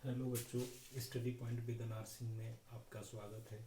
Hello बच्चों, study point with अनार सिंह में आपका स्वागत है।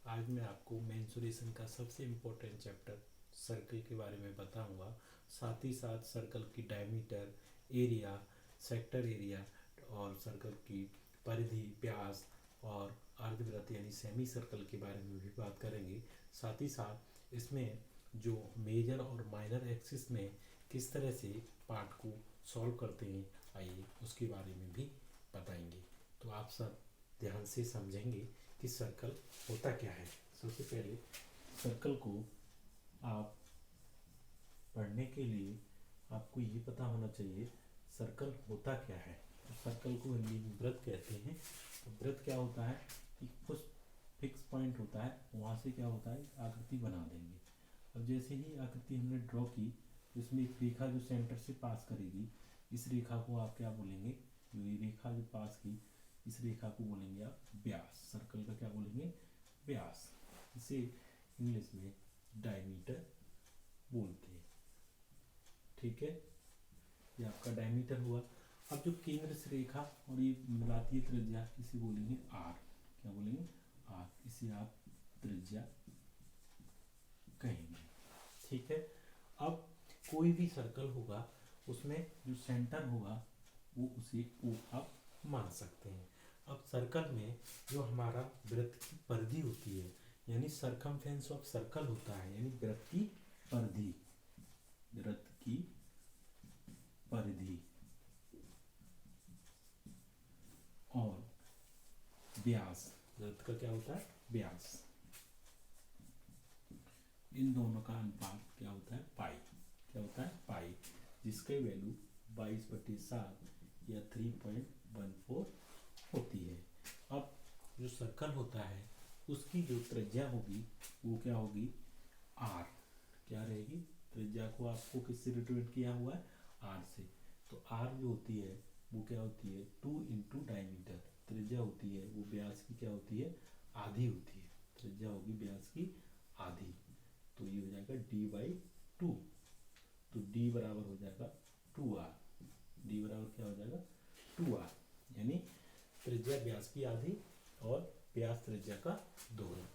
आज मैं आपको मेंसुरेशन का सबसे इम्पोर्टेंट चैप्टर सर्कल के बारे में बताऊंगा। साथ ही साथ सर्कल की डायमीटर, एरिया, सेक्टर एरिया और सर्कल की परिधि, व्यास और अर्धवृत्त यानी सेमी सर्कल के बारे में भी बात करेंगे। साथ ही साथ इसमें जो मेजर और माइनर एक्सिस में किस तरह से पार्ट को सॉल्व करते हैं, आइए उसके बारे में भी बताएंगे। तो आप सब ध्यान से समझेंगे कि सर्कल होता क्या है। सबसे पहले सर्कल को आप पढ़ने के लिए आपको ये पता होना चाहिए सर्कल होता क्या है। तो सर्कल को हिंदी में वृत्त कहते हैं। तो वृत्त क्या होता है कि कुछ फिक्स पॉइंट होता है, वहाँ से क्या होता है आकृति बना देंगे। अब जैसे ही आकृति हमने ड्रॉ की तो इसमें एक रेखा जो सेंटर से पास करेगी, इस रेखा को आप क्या बोलेंगे, जो ये रेखा जो पास की इस रेखा को बोलेंगे आप व्यास। सर्कल का क्या बोलेंगे, व्यास। इसे इंग्लिश में डायमीटर बोलते हैं। ठीक है, ये आपका डायमीटर हुआ। अब जो केंद्र से रेखा और ये मिलाती है त्रिज्या, इसे बोलेंगे आर। क्या बोलेंगे, आर। इसे आप त्रिज्या कहेंगे। ठीक है, अब कोई भी सर्कल होगा उसमें जो सेंटर होगा वो उसे ओ आप मान सकते हैं। अब सर्कल में जो हमारा वृत्त की परिधि होती है यानी सरकमफ्रेंस ऑफ सर्कल होता है, यानी वृत्त की परिधि, वृत्त की परिधि और व्यास, वृत्त का क्या होता है व्यास, इन दोनों का अनुपात क्या होता है पाई। क्या होता है पाई, जिसके वैल्यू 22/7 या 3.14 होती है। अब जो सर्कल होता है उसकी जो त्रिज्या होगी वो क्या होगी आर। क्या रहेगी, त्रिज्या को आपको किससे रिप्रेजेंट किया हुआ है, आर से। तो आर जो होती है वो क्या होती है 2 इंटू डायमीटर। त्रिज्या होती है वो व्यास की क्या होती है आधी होती है। त्रिज्या होगी व्यास की आधी, तो ये हो जाएगा d/2। तो d बराबर हो जाएगा 2r। d बराबर क्या हो जाएगा 2r, यानी त्रिज्या व्यास की आधी और व्यास त्रिज्या का दोगुना।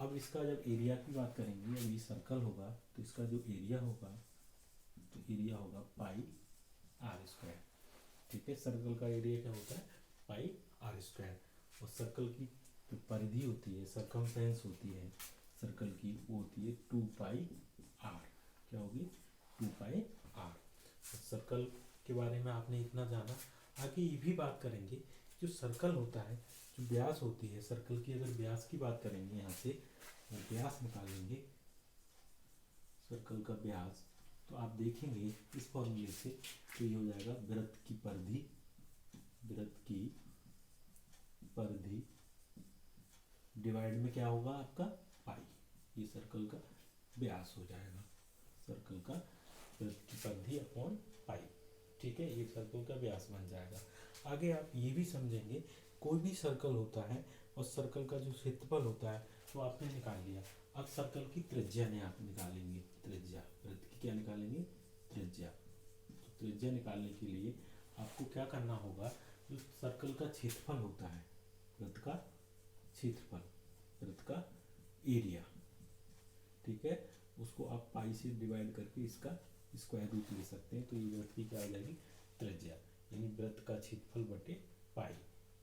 अब इसका जब एरिया की बात करेंगे, जब ये सर्कल होगा तो इसका जो एरिया होगा तो एरिया होगा पाई आर स्क्वायर। ठीक है, सर्कल का एरिया क्या होता है पाई आर स्क्वायर। और सर्कल की जो परिधि होती है, सरकमफ्रेंस होती है सर्कल की, वो होती है 2 पाई आर। क्या होगी 2 पाई आर। सर्कल के बारे में आपने इतना जाना। आगे ये भी बात करेंगे जो सर्कल होता है, जो व्यास होती है सर्कल की, अगर व्यास की बात करेंगे यहाँ से और व्यास निकालेंगे सर्कल का व्यास, तो आप देखेंगे इस फॉर्मूले से तो ये हो जाएगा वृत्त की परिधि, वृत्त की परिधि डिवाइड में क्या होगा आपका पाई। ये सर्कल का व्यास हो जाएगा, सर्कल का वृत्त की परिधि अपॉन पाई। ठीक है, ये सर्कल का व्यास बन जाएगा। आगे आप ये भी समझेंगे कोई भी सर्कल होता है और सर्कल का जो क्षेत्रफल होता है वो आपने निकाल लिया। अब सर्कल की त्रिज्या ने आप निकालेंगे, त्रिज्या वृत्त की क्या निकालेंगे त्रिज्या। तो त्रिज्या निकालने के लिए आपको क्या करना होगा, जो सर्कल का क्षेत्रफल होता है, वृत्त का क्षेत्रफल, वृत्त का एरिया, ठीक है, उसको आप पाई से डिवाइड करके इसका स्क्वायर रूट ले सकते हैं। तो ये वृत्त की क्या आ जाएगी त्रिज्या, यानी वृत्त का क्षेत्रफल बटे पाई।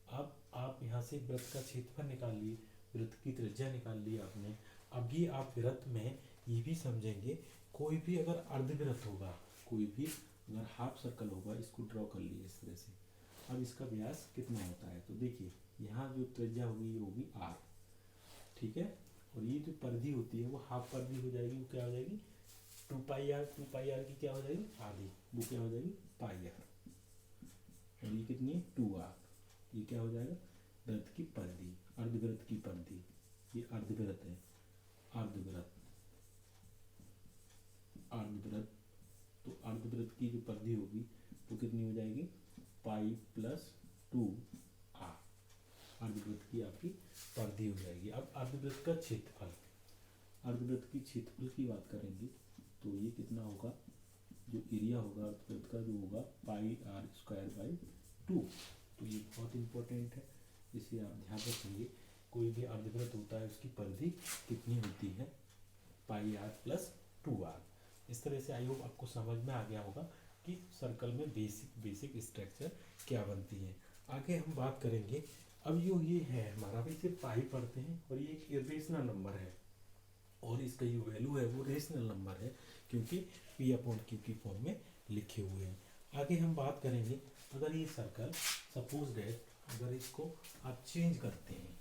अब आप यहाँ से वृत्त का क्षेत्रफल निकाल लिए, वृत्त की त्रिज्या निकाल ली आपने। अभी आप वृत्त में ये भी समझेंगे कोई भी अगर अर्धवृत्त होगा, कोई भी अगर हाफ सर्कल होगा, इसको ड्रॉ कर लिए इस तरह से। अब इसका व्यास कितना होता है, तो देखिए यहाँ जो त्रिज्या होगी ये होगी आर। ठीक है, और ये जो परिधि होती है वो हाफ परिधि हो जाएगी, वो क्या हो जाएगी 2 पाई आर। 2 पाई आर की क्या हो जाएगी आधी, वो क्या हो जाएगी पाई आर। और ये कितनी है 2r। ये क्या हो जाएगा वृत्त की परिधि, अर्धवृत्त की परिधि। ये अर्धवृत्त है, अर्धवृत्त, अर्धवृत्त। तो अर्धवृत्त की जो परिधि होगी वो कितनी हो जाएगी पाई प्लस 2r। अर्धवृत्त की आपकी परिधि हो जाएगी। अब अर्धवृत्त का क्षेत्रफल, अर्धवृत्त की क्षेत्रफल की बात करेंगे तो ये कितना होगा, जो एरिया होगा अर्धवृत्त का जो होगा पाई आर स्क्वायर बाई 2। तो तो ये बहुत इम्पोर्टेंट है, इसे आप ध्यान रखेंगे। कोई भी अर्धवृत्त होता है उसकी परिधि कितनी होती है, पाई आर प्लस 2r। इस तरह से आई होप आपको समझ में आ गया होगा कि सर्कल में बेसिक स्ट्रक्चर क्या बनती है। आगे हम बात करेंगे, अब ये है हमारा भी सिर्फ पाई पढ़ते हैं और ये एक इरेशनल नंबर है और इसका जो वैल्यू है वो रेशनल नंबर है क्योंकि पी अपॉन क्यू की फॉर्म में लिखे हुए हैं। आगे हम बात करेंगे, अगर ये सर्कल सपोज दैट अगर इसको आप चेंज करते हैं,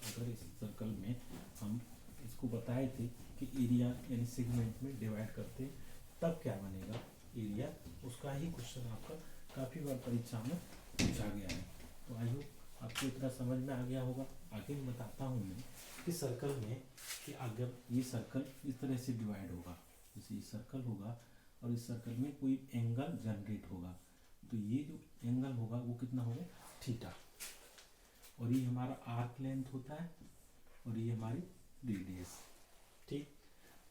अगर इस सर्कल में हम इसको बताए थे कि एरिया यानी सेगमेंट में डिवाइड करते हैं तब क्या बनेगा एरिया, उसका ही क्वेश्चन आपका काफ़ी बार परीक्षा में पूछा गया है। तो आई होप आपको इतना समझ में आ गया होगा। आगे बताता हूँ मैं कि सर्कल में कि अगर ये सर्कल इस तरह से डिवाइड होगा, जैसे ये सर्कल होगा और इस सर्कल में कोई एंगल जनरेट होगा, तो ये जो एंगल होगा वो कितना होगा थीटा, और ये हमारा आर्क लेंथ होता है और ये हमारी रेडियस। ठीक,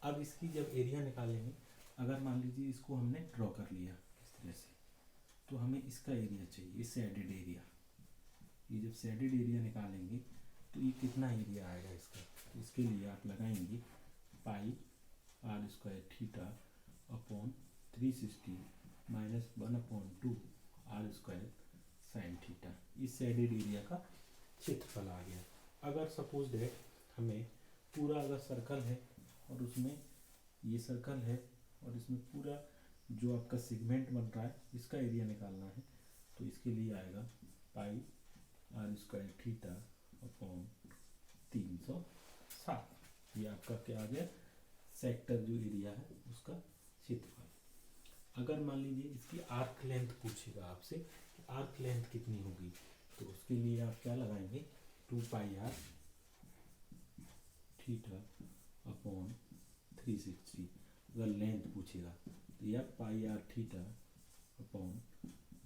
अब इसकी जब एरिया निकालेंगे, अगर मान लीजिए इसको हमने ड्रॉ कर लिया इस तरह से, तो हमें इसका एरिया चाहिए, शेडेड एरिया। ये जब शेडेड एरिया निकालेंगे तो ये कितना एरिया आएगा इसका, तो इसके लिए आप लगाएंगे pi r square theta upon 360 minus 1/2 r square sine theta. इस शेडेड एरिया का क्षेत्रफल आ गया। अगर सपोज दैट हमें पूरा अगर सर्कल है और उसमें ये सर्कल है और इसमें पूरा जो आपका सेगमेंट बन रहा है इसका एरिया निकालना है, तो इसके लिए आएगा पाई आर स्क्वायर थीटा अपॉन 360। ये आपका क्या आ गया, सेक्टर जो एरिया है उसका क्षेत्रफल। अगर मान लीजिए इसकी आर्क लेंथ पूछेगा आपसे कि आर्क लेंथ कितनी होगी, तो उसके लिए आप क्या लगाएंगे 2 पाई आर थीटा अपॉन 360। अगर लेंथ पूछेगा तो यह पाई आर थीटा अपॉन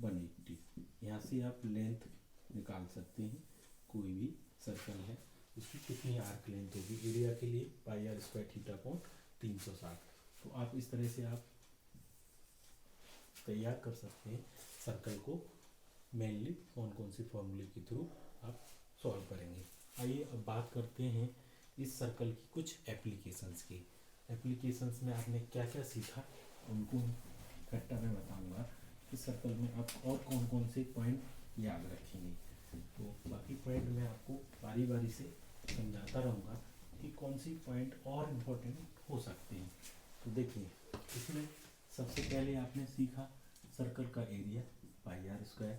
180। यहाँ से आप लेंथ निकाल सकते हैं, कोई भी सर्कल है उसकी कितनी आर्क लेंथ होगी एरिया के लिए, पाई आर स्क्वायर थीटा अपॉन 360। तो आप इस तरह से आप तैयार कर सकते हैं सर्कल को, मेनली कौन कौन से फॉर्मूले के थ्रू आप सॉल्व करेंगे। आइए अब बात करते हैं इस सर्कल की कुछ एप्लीकेशंस की। एप्लीकेशंस में आपने क्या क्या सीखा उनको इकट्ठा मैं बताऊंगा कि सर्कल में आप और कौन कौन से पॉइंट याद रखेंगे। तो बाकी पॉइंट मैं आपको बारी बारी से समझाता रहूँगा कि कौन सी पॉइंट और इम्पोर्टेंट हो सकते हैं। तो देखिए, इसमें सबसे पहले आपने सीखा सर्कल का एरिया पाई आर स्क्वायर,